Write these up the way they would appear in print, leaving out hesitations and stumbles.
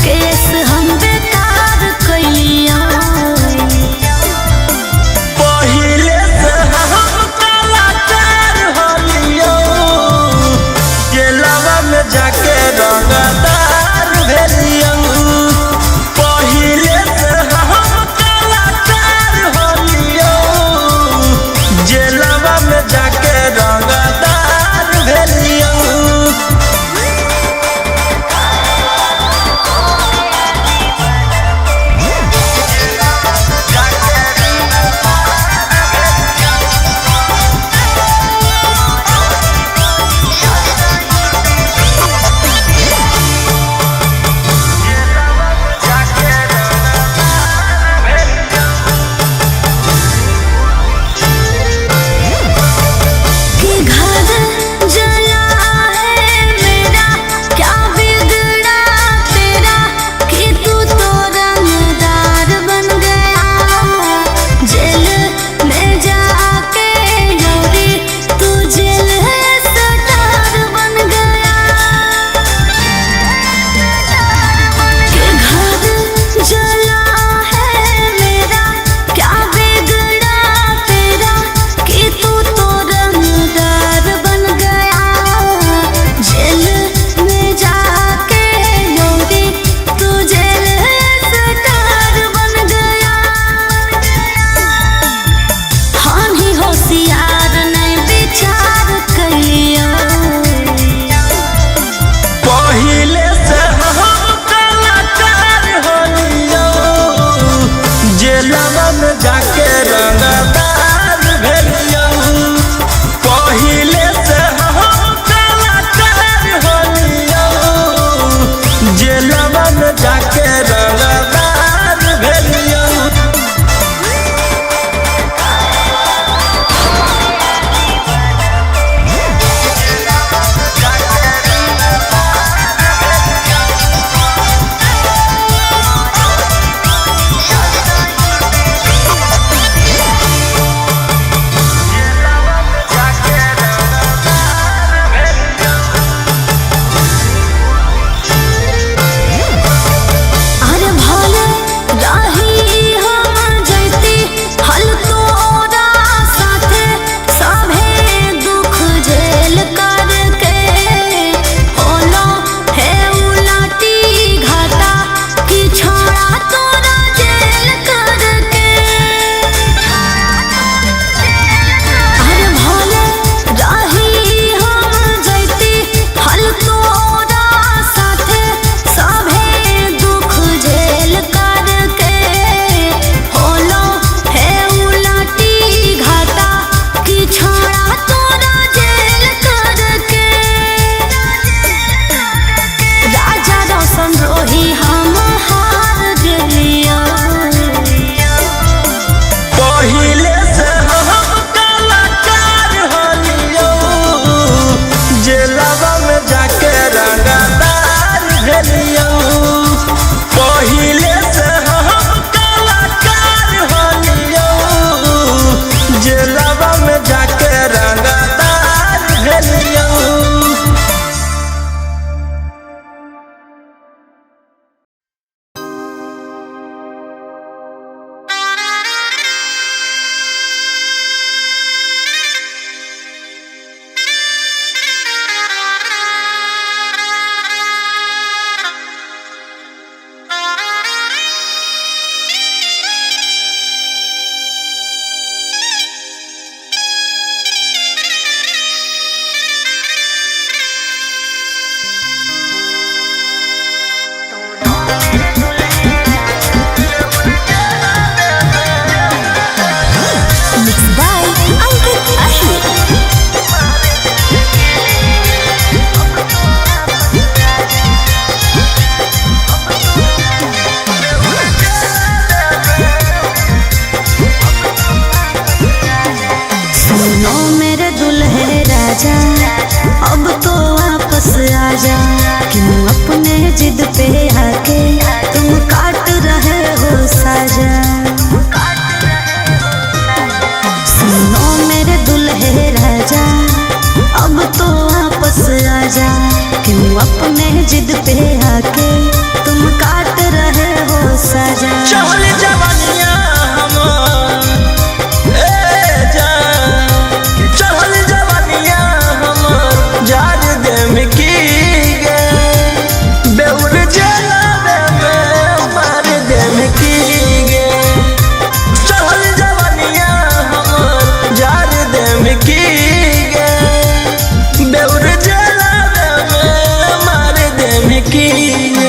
केस हम बेकार कैलिया। पहिले से हम कलाकार होलियो, जेलवा में जाके रंगदार भेलियो। पहिले से हम कलाकार होलियो, जेलवा में जाके रंगदार भेलियो। जिद पे आके तुम काट रहे हो साजा। सुनो मेरे दुल्हे राजा अब तो वापस आजा, क्यों अपने जिद पे आके तुम काट सजा। चहल जवानिया हमर ए जान, चहल जवानिया हमर जार देम की गे, बेउर जलावे में मार देम की गे। चहल जवानिया हमर जार देम की गे, बेउर जलावे में मार देम की गे।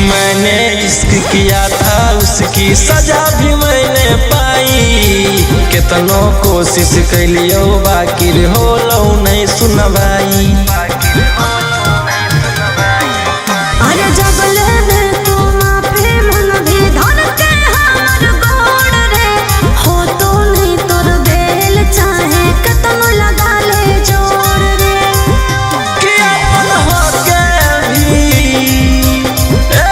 मैंने इश्क किया था उसकी सजा भी मैंने पाई, कितनो कोशिश कैलियो बाकी हो लो नहीं सुनवाई। अरे जब लेने तू माफी मन भी धर के हमर गोड़ रे, हो तो नहीं तोर बेल चाहे कतनो लगा ले जोड़ रे। कि अपन होके भी ए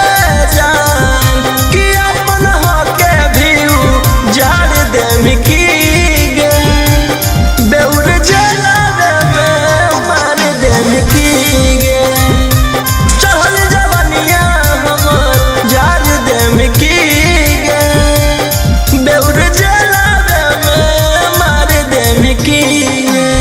जान, कि अपन होके भी उजाड़ देम की गे, बेउर जलावे में मार देम की गे। चहल जवानिया हमर जार देम की गे, बेउर जलावे में मार देम की गे।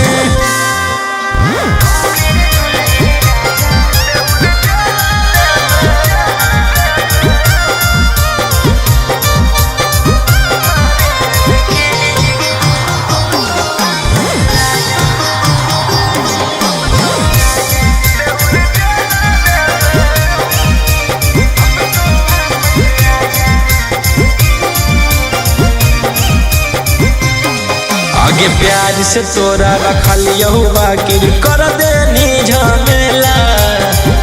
आगे प्यार से तोरा रखलियो बाकी कर देनी झमेला,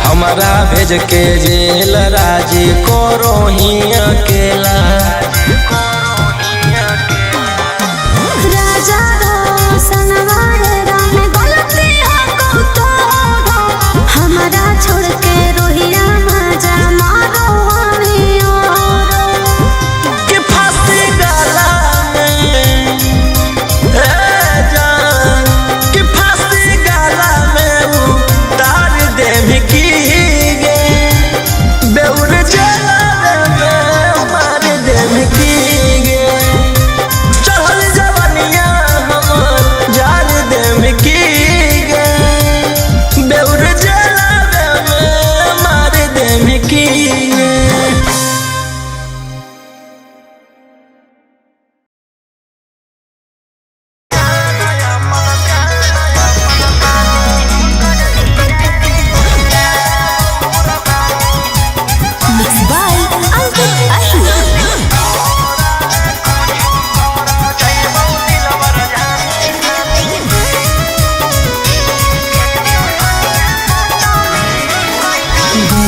हमारा भेज के जेल राजी करो ही अकेला। राजा रोशन वाले राम गलती है तो हमारा छोड़ के रोहिया मजा मारो हमें और। कि फांसी गला में ए जान, कि फांसी गला में उतार देम की गे, बेउर जलावे में मार देम की गे। चहल जवानिया हमर जार देम की गे, बेउर जलावे में मार देम की गे। Mixed by Ankit Ashur.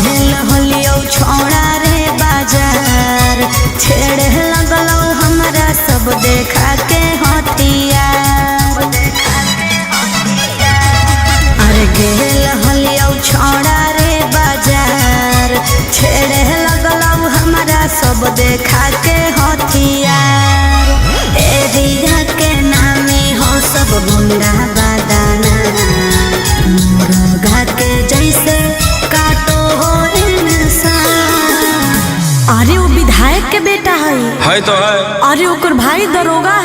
गेल होलियो छोड़ा रे बाजार, छेड़े लगलो हमरा सब देखा के हथियार। अरे गेल होलियो छोड़ा रे बाजार, छेड़े लगलो हमरा सब देखा के हथियार। एरिया के नामे हो सब गुंडा बादाना, मुर्गा के जैसे काटो हो इंसान। अरे वो विधायक के बेटा है तो है, अरे ओकर भाई दरोगा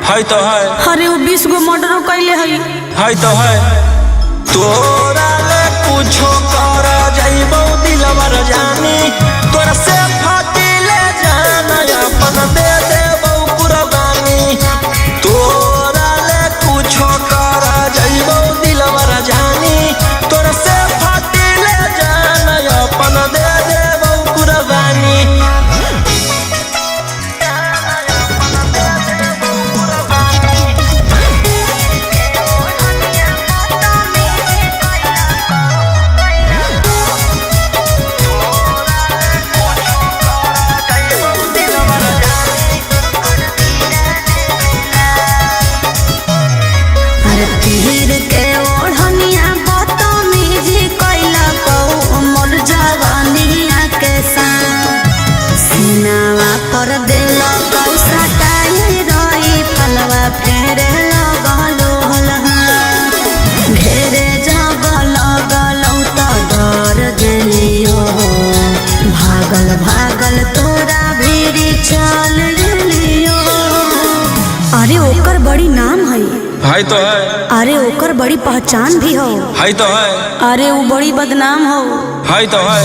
है तो है, अरे वो 20 गो मर्डर कैले है तो है। तोरा ले कुछो कर जाइबो दिलवर जानी, तोरा से फाटी ले जाना अपन दे देबो कुर्बानी। तोरा ले कुछो कर जाइबो दिलवर जानी, तोरा से फाटी ले जाना अपन दे देबो कुर्बानी। भागल भागल तोरा भीरी चल लियो। अरे ओकर बड़ी नाम है तो है। अरे ओकर बड़ी पहचान भी हो तो है। अरे वो बड़ी बदनाम हो तो है।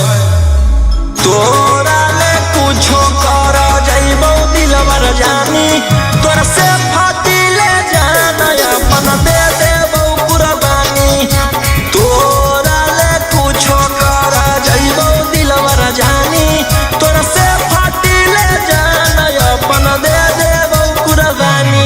तोरा ले कुछो कर जइबो दिलवर जानी तोरा से फाटी ले जाना अपन दे देबो कुर्बानी। तोरा ले कुछो कर जइबो दिलवर जानी तोरा से फाटी ले जाना अपन दे देबो कुर्बानी।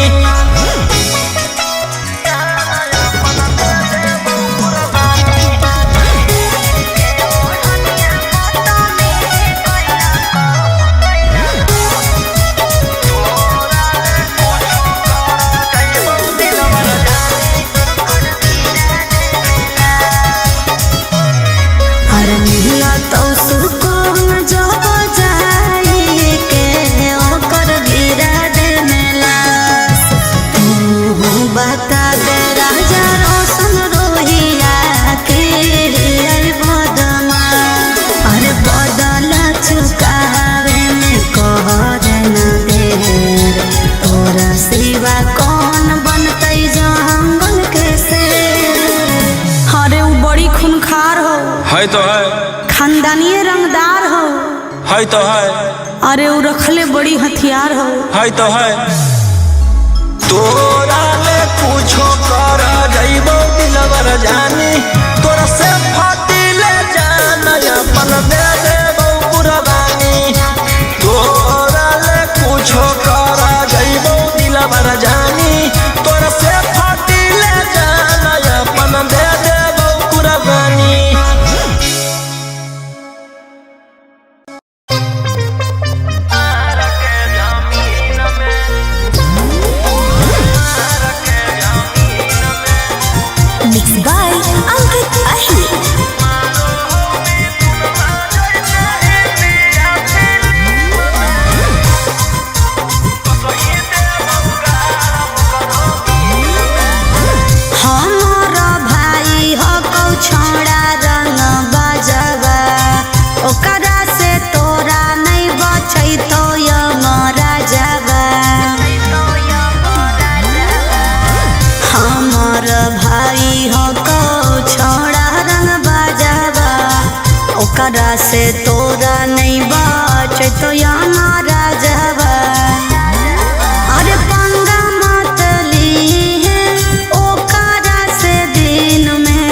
तो है। खानदानी रंगदार हो तो है। अरे वो रखले बड़ी हथियार हो तो है। तोरा ले कुछो कर जइबो दिलवर जानी तोरा से फाटी ले जाना अपन दे देबो कुर्बानी। तोरा ले कुछो कर जइबो दिलवर जानी तोरा से फाटी ले जाना अपन दे देबो कुर्बानी। ओकरा से तोरा नहीं बच तो हमारा जवा। अरे पंगा मत ली है ओकरा से दिन में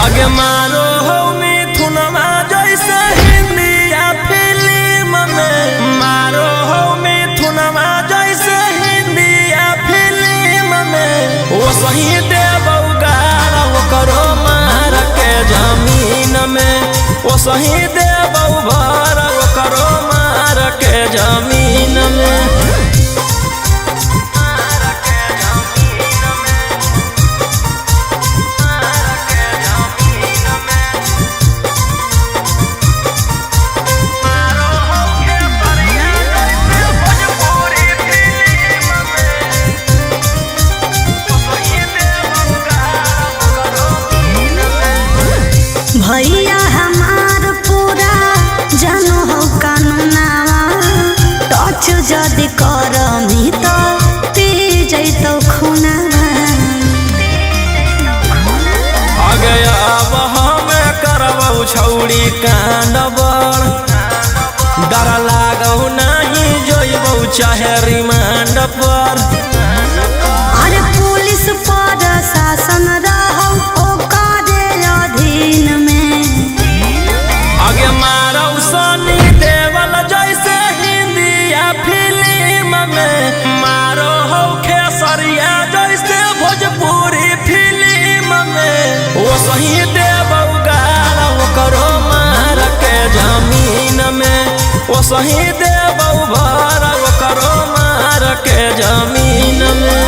आगे मारो हो मिथुनमा जैसे हिंदी या फिल्म में। मारो हो मिथुनमा जैसे हिंदी या फिल्म में। वो सही देबो गारा वो करो मार के जमीन में। वो सही देबो भर वो करो मार के जमीन में। भैया हमार पूरा जानो हो कानूनावा टच जदि करमी तो पी जैतो खूनावा। आगे अब हमें करबौ छौड़ी कांड बड़ डर लागौ नहीं जोइबौ चाहे रिमांड पर। अरे पुलिस पर शासन रहौ ओकरे अधीन में। आगे मारौ सनी देवल जैसे हिंदी या फिल्म में। मारो हो खेसरिया जैसे भोजपुरी फिल्म में। वो सही देबौ गारा वो करो मार के जमीन में। वो सही देबौ भर वो करो मार के जमीन में।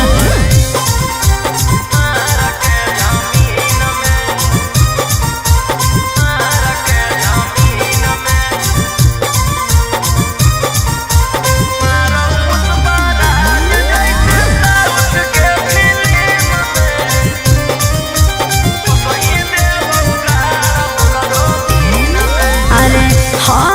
अरे हाँ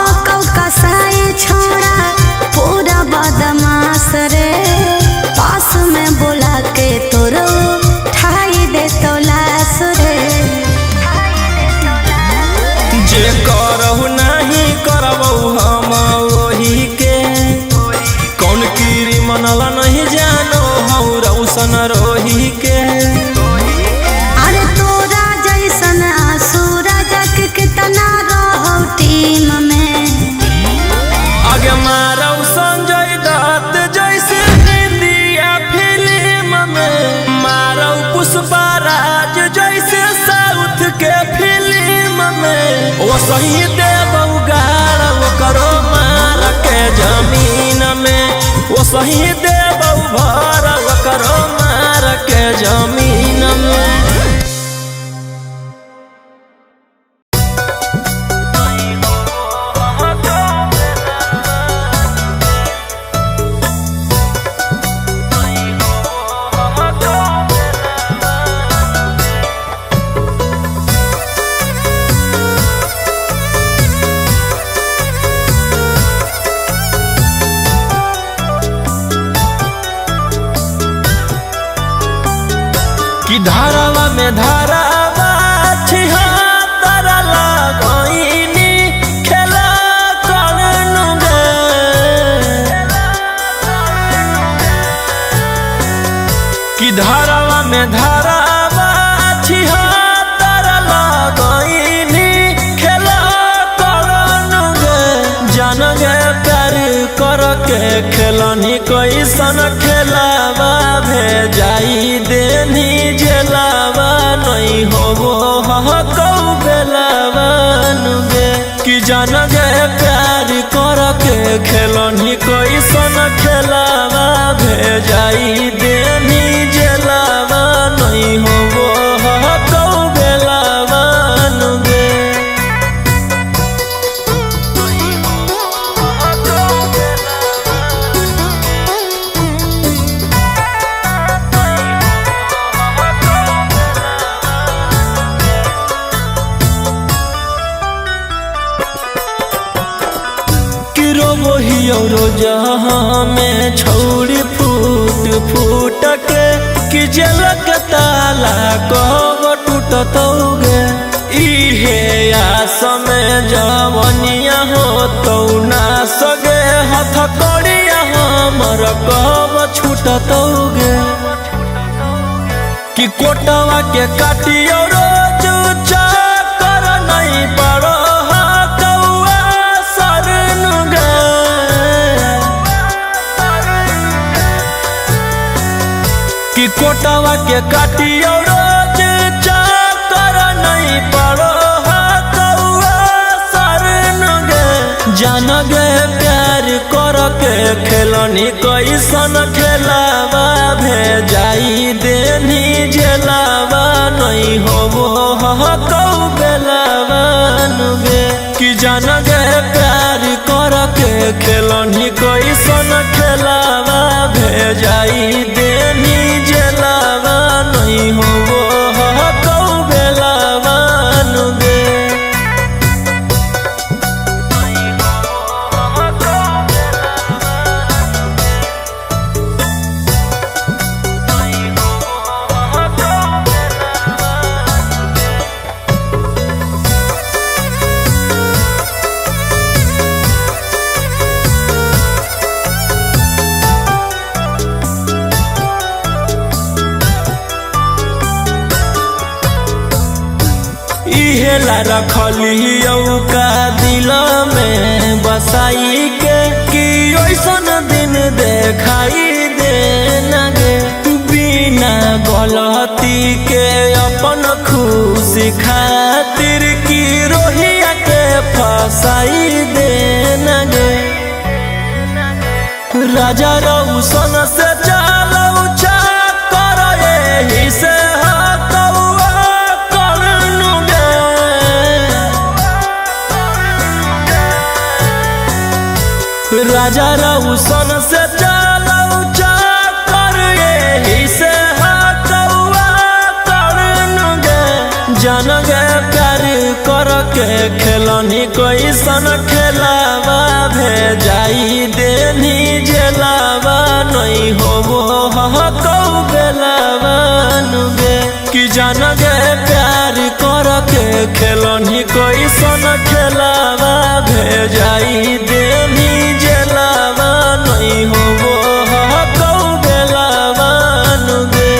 वो सही देव उगाड़ करो मार के जमीन में, वो सही देव भर करो मार के जमीन में। कि धारावा में धारावा छिहत्तर लगइनी खेला करनु गे, कि धारावा में धारावा छिहत्तर लगइनी खेला करनु गे। जान गे प्यार करके खेलनी कैसन खेलावा भेजाई देनी जेलावा नहीं होबो हकौ बेलावा नुगे। कि जान गे प्यार करके खेलनी कैसन खेलावा भेजाई देनी जेलावा नहीं होबो हकौ बेलावा नुगे। और जहाँ में छौड़ी फूट फूट के कि जलक ताला कब टूटतौगे। इहे आस में जवनिया हो तो ना सगे हथ कड़िया हमर कब छूटतौगे। कि कोटवा के काटियो रोज चाकर नहीं पड़ो कि कोटवा के काटियो रोज चाकर नहीं पड़ो हकौआ सरन गे। जान गे प्यार करके खेलनी कैसन खेलावा भेजाई देनी जेलावा नहीं होबो हकौ बेलावा नुगे। कि जान गे प्यार करके खेलनी कैसन खेलावा भेजाई देनी जेलावा नहीं होबो हकौ बेलावा नुगे। इहेला रखली का दिल में बसाई के कि ओइसन दिन देखाई देना गे। बिना गलती के अपन खुशी खातिर की रोहिया के फसाई देना गे। राजा रौशन से चालौ चाकर एही से राजा रौशन से चालौ चाकर एही से हकौआ करनु गे। जान गे प्यार करके खेलनी कैसन खेलावा भेजाई देनी जेलावा नहीं होबो हकौ बेलावा नुगे। कि जान गे प्यार करके खेलनी कैसन खेलावा भेजाई देनी जेलावा नहीं होबो हकौ बेलावा नुगे।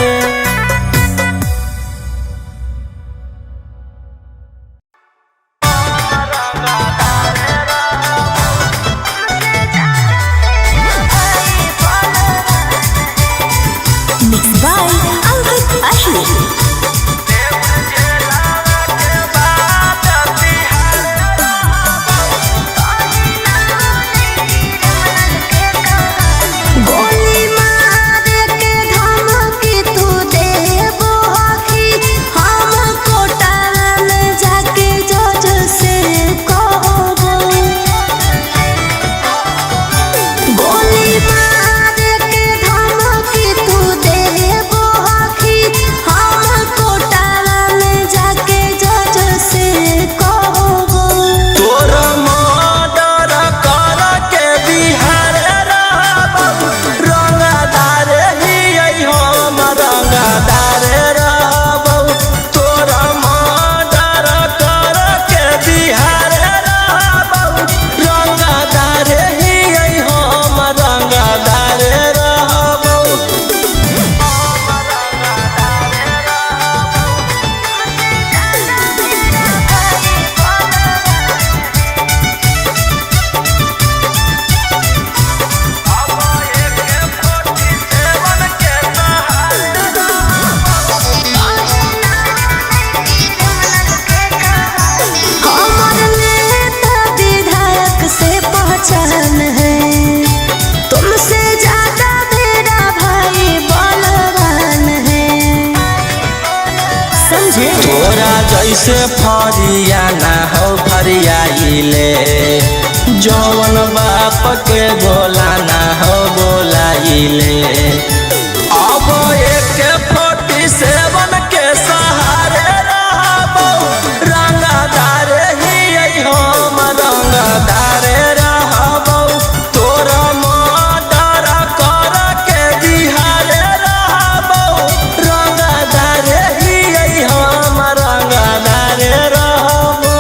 Mixed by Ankit Ashley. फरिया ना हो फरियाइले जौन बाप के बोला ना हो बोलाइले अब एक 47 के सहारे रहबो रंगदार ही हम रंगदार रहबो तोरा मर्डर कर के दिहारे रहबो रंगदार ही हम रंगदार रहबो।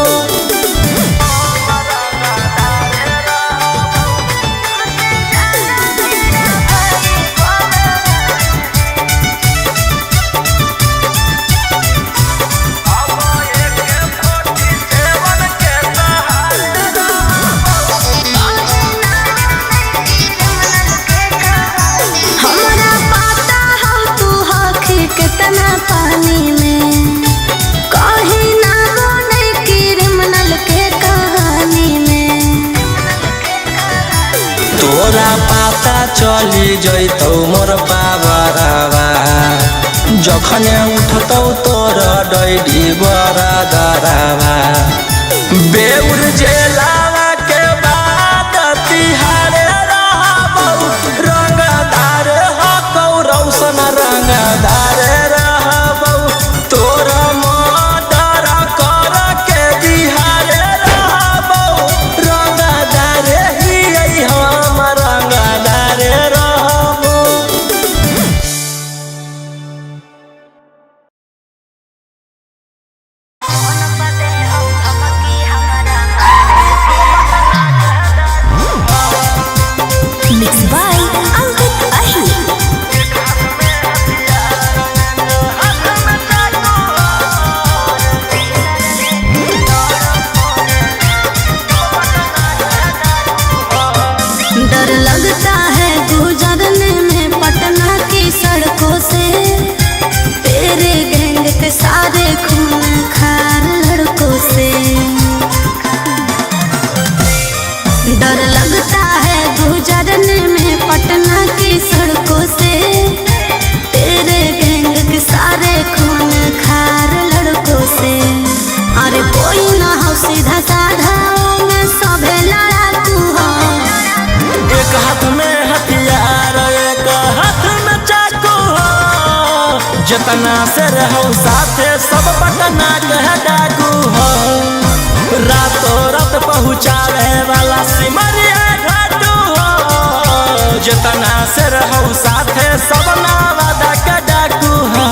हमरा पता हो तू हखी कितना पानी में कहीं ना बने क्रिमिनल के कहानी में तोरा पता चली जैतौ मोर बाबरवा जखने उठतौ तोर डैडी बरदरवा बेउर जेलावा के बाद तिहारे रहबौ रंगदार हकौ रौशन रंगदार रहबौ तोरा मर्डर कर के दिहारे रहबौ रंगदार ही हम रंगदार रहबौ। Mixed by Ankit Ahi. डर लगता है गुजरने में पटना की सड़कों से तेरे गैंग के सारे खून खार लड़कों से डर लगता है गुजरने में पटना की सड़कों से तेरे गैंग के सारे खून खार लड़कों से अरे कोई ना हो सीधा साधा में सभे लड़ाकू हो एक हाथ में हथियार एक हाथ में चाकू हो जितना से रहो साथे सब पटना के डाकू हो रातों रात पहुँचावे वाला सिमरिया घाटू हो जितना से रहो साथे सब नावादा के डाकू हो।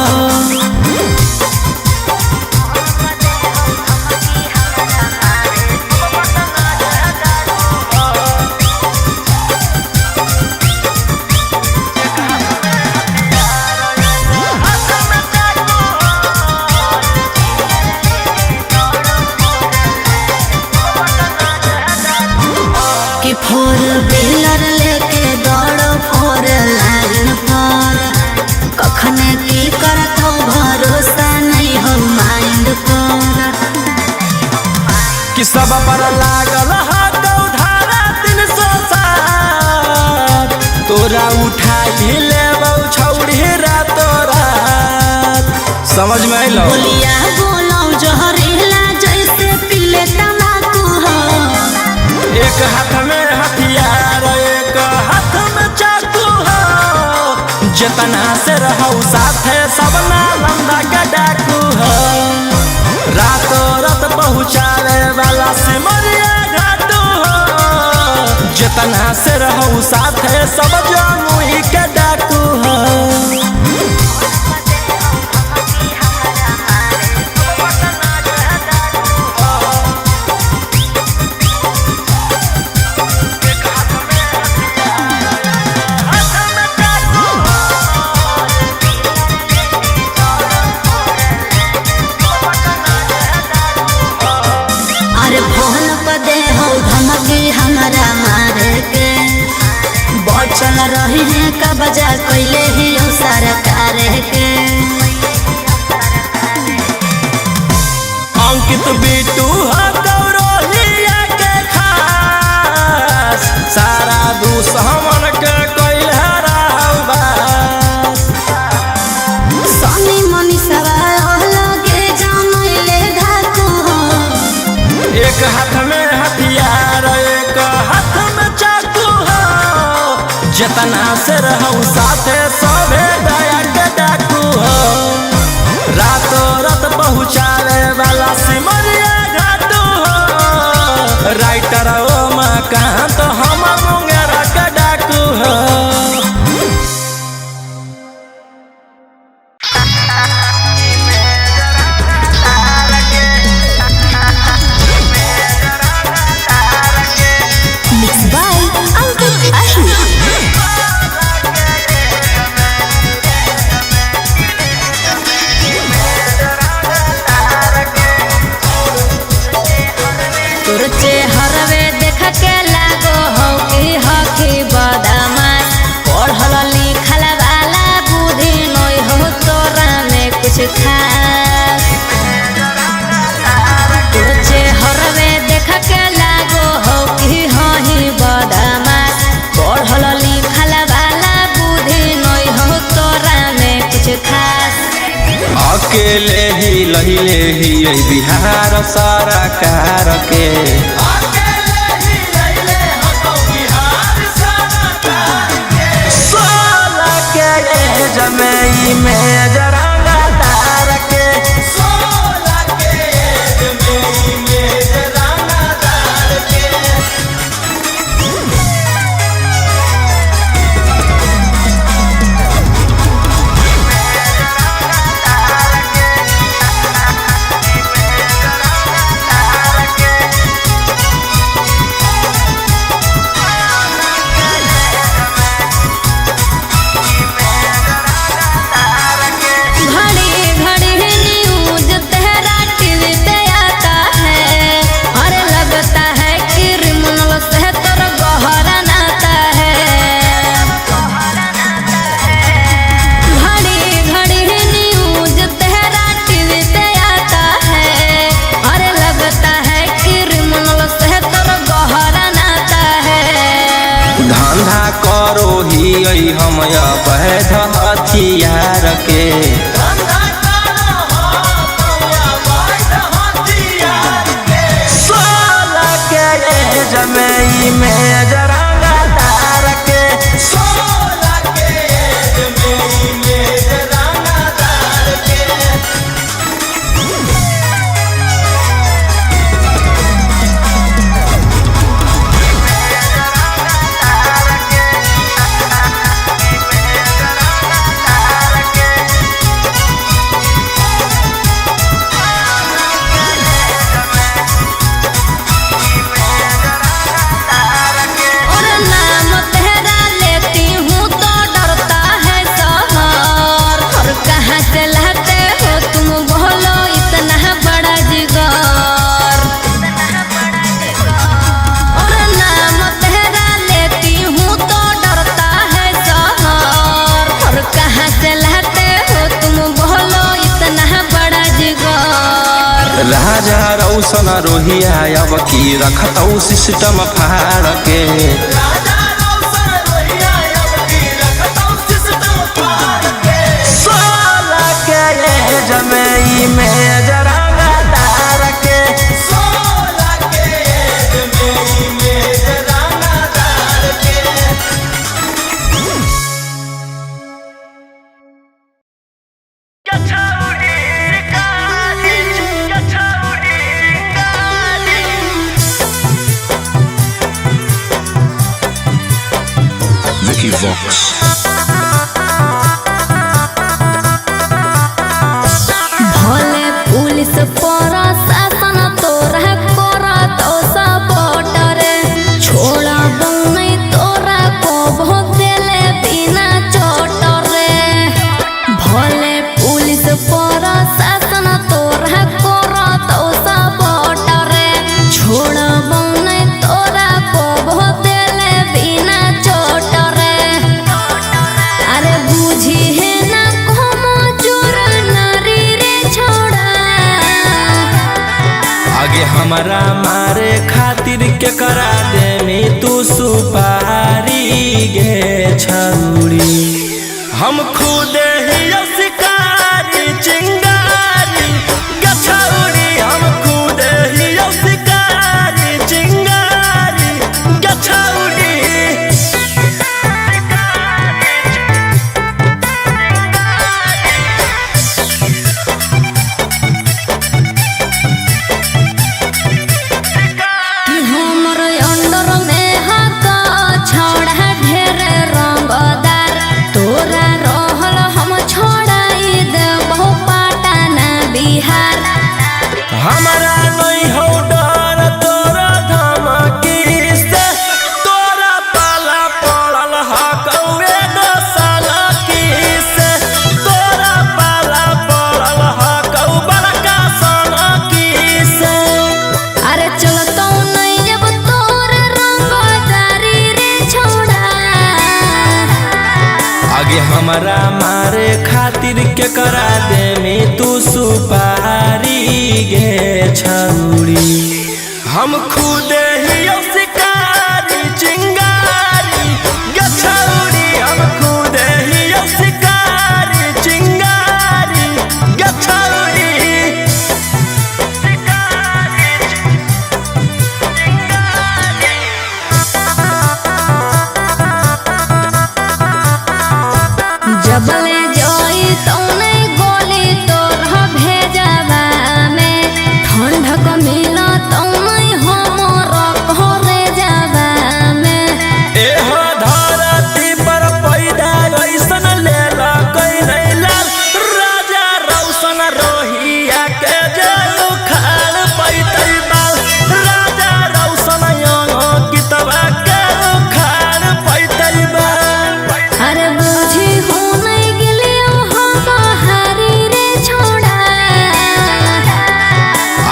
कि फोर व्हीलर लेके दौड़ो फोर लाइन पर कखने की करत हो भरोसा नहीं हो माइंड पर कि सब पर लागल हाथ धारा 307 तोरा उठाई लेबौ छौड़ी रातो रात समझ में अइलौ बोलिया बोलो जहरीला जैसे पीले तम्बाकू हो एक हाथ में हथियार एक हाथ में चाकू हो जितना से रहो साथे सब नालंदा के डाकू हो रातों रात पहुँचावे वाला सिमरिया घाटू हो जितना से रहो साथे सब जमुई के डाकू हो। अरे फोन पर दे हो धमकी हमारा मारे के बचल रही है का बजा कोइले ही हो सरकार के अंकित बिटू हो गौरवलिया के खास सारा दुश्मन के कोइल हरावा सनी मनीषवा लगे जानले धाकू केतना से रहू साथे सबे दया के डाकू हो रातों रात पहुँचावे वाला सिमरिया घाटू हो राइटर ओ मकान तो हम मुंगेरा के डाकू हो। हरवे देख के लागो हो कि हकी बदमाश पढ़ल लिखल वाला बुद्धि नई हो तोरा में कुछ खास तुझे हरवे देख के लागो हो कि हही बदमाश पढ़ल लिखल वाला बुद्धि नई हो तोरा में कुछ खास अकेले ही लहिले ही बिहार सारा कार के सोला के जमई में जरांगा तार के सोला के जमई में जरांगा तार के हम अवैध हथियार के सोला के जमई में जरांगा तार के सोला के जमई में जरांगा तार के राजा रौशन रोहिया अब की रखतौ सिस्टम फाड़ के सोला के जमई में जरांगा तार के सोला के जमई में जरांगा तार के Vox. भले पुलिस प्रशासन तोरा करत सपोर्ट रे छोड़ा बनै तोरा को भोग देले बिना चोट रे भले पुलिस प्रशासन तोरा करत सपोर्ट रे छोड़ा बनै तोरा को भोग देले बिना चोट रे अरे बुझी है ना कोमो चोर नारी रे छोड़ा आगे हमारा मारे खातिर के करा दे में तू सुपारी गे छौरी हम खुद ही शिकारी चिंगारी गे छौरी हम खुद ही शिकारी चिंगारी गे छौरी हमरा मारे खातिर के करा दे में तू सुपारी गे छौरी। हम खुद ही शिकारी चिंगारी गे छौरी, हम खुद ही शिकारी चिंगारी गे छौरी। जबले जोई तौने गोली तोर भेजबा में, ठंडक मिला तौने हमर घरे जाबा में। एह धरती पर पैदा ऐसन लेला कोई नहीं लाल, राजा रौशन रोहिया के जेल उखाड़ पैतै बाल, राजा रौशन कितवा के उखाड़ पैतै बाल। अरे बुझी हो नहीं गेलियो हो बहारी रे छोड़ा,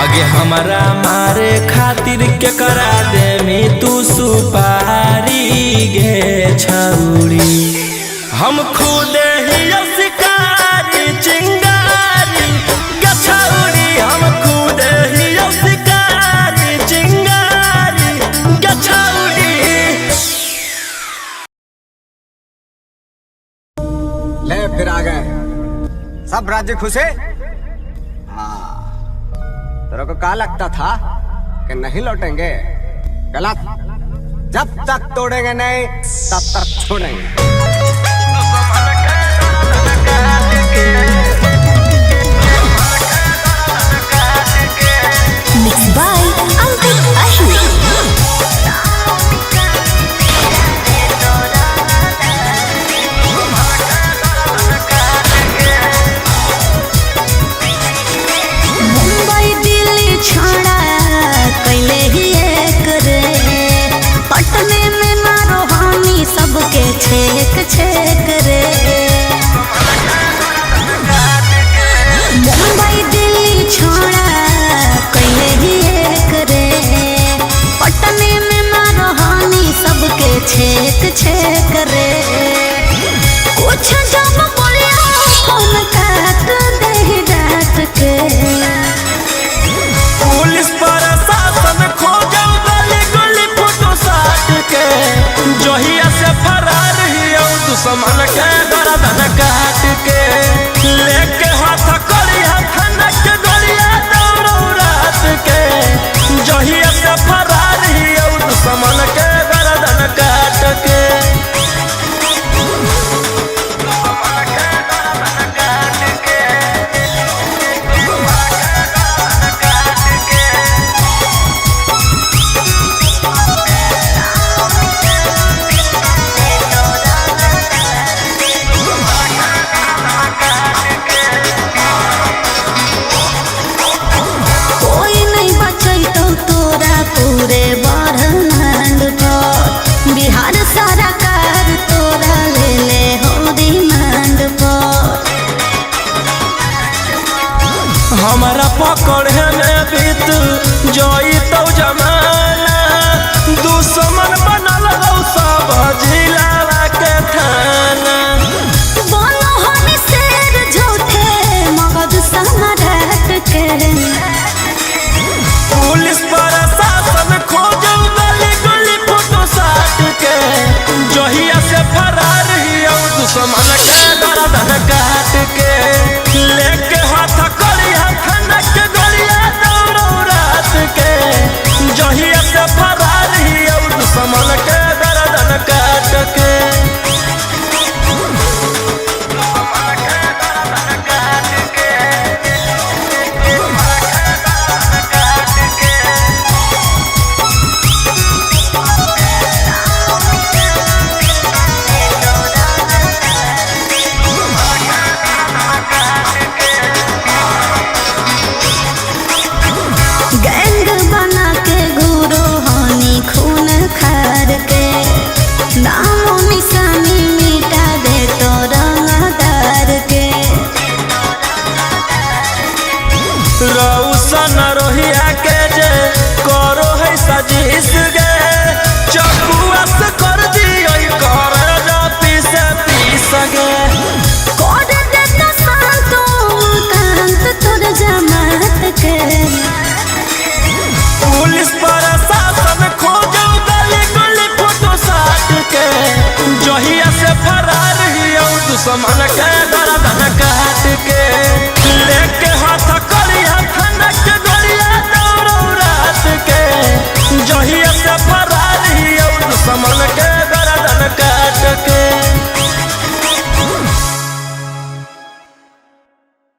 आगे हमरा मारे खातिर के करा दे में तू सुपारी गे छौरी। हम खुद ही शिकारी चिंगारी गे छौरी, हम खुद ही शिकारी चिंगारी गे छौरी। ले फिर आ गए सब राज्य खुशे। हाँ, तेरे को क्या लगता था कि नहीं लौटेंगे? गलत। जब तक तोड़ेंगे नहीं तब तक छोड़ेंगे। मिक्स बाय अंकित अहिर। मुंबई दिल्ली छोड़ा कैले ही एक रे, पटने में ना रोहानी सबके छेक छेक रे। मुंबई दिल्ली छोड़ा कैले ही एक रे, पटने में ना रोहानी सबके छेक छेक रे। कुछ जब बोलिया फोन काट दे डांट के, पुलिस प्रशासन खोजो गली गली फोटो साट के, जहिया से फरार हियो दुश्मन के गर्दन काट के, लेके हाथ करिया खनक गलिया दौड़ो रात के, जहिया से फरार हियो दुश्मन के गर्दन काट के। कोई नहीं बचैतो तोरा पूरे ब्रह्मांड पर, बिहार सरकार तोरा ले ले हो रिमांड पर। हमारा पकड़े में बीत जोई तो जमाना, दुश्मन बनल हो सब जिला के थाना। बोलो हम शेर झूठे मगध सम्राट के, पुलिस प्रशासन खोजो गली गली फोटो साट के, जहिया से फरार हियो दुश्मन के गर्दन काट के, लेके हाथ करिया खनक गलिया दौड़ो रात के, जहिया से फरार हियो दुश्मन के गर्दन काट के। गैंग बना के गुरु हानि खून खार के, नामो निशानी मिटा दे तो रंगदार के। रौशन रोहिया के जे करो है साजिश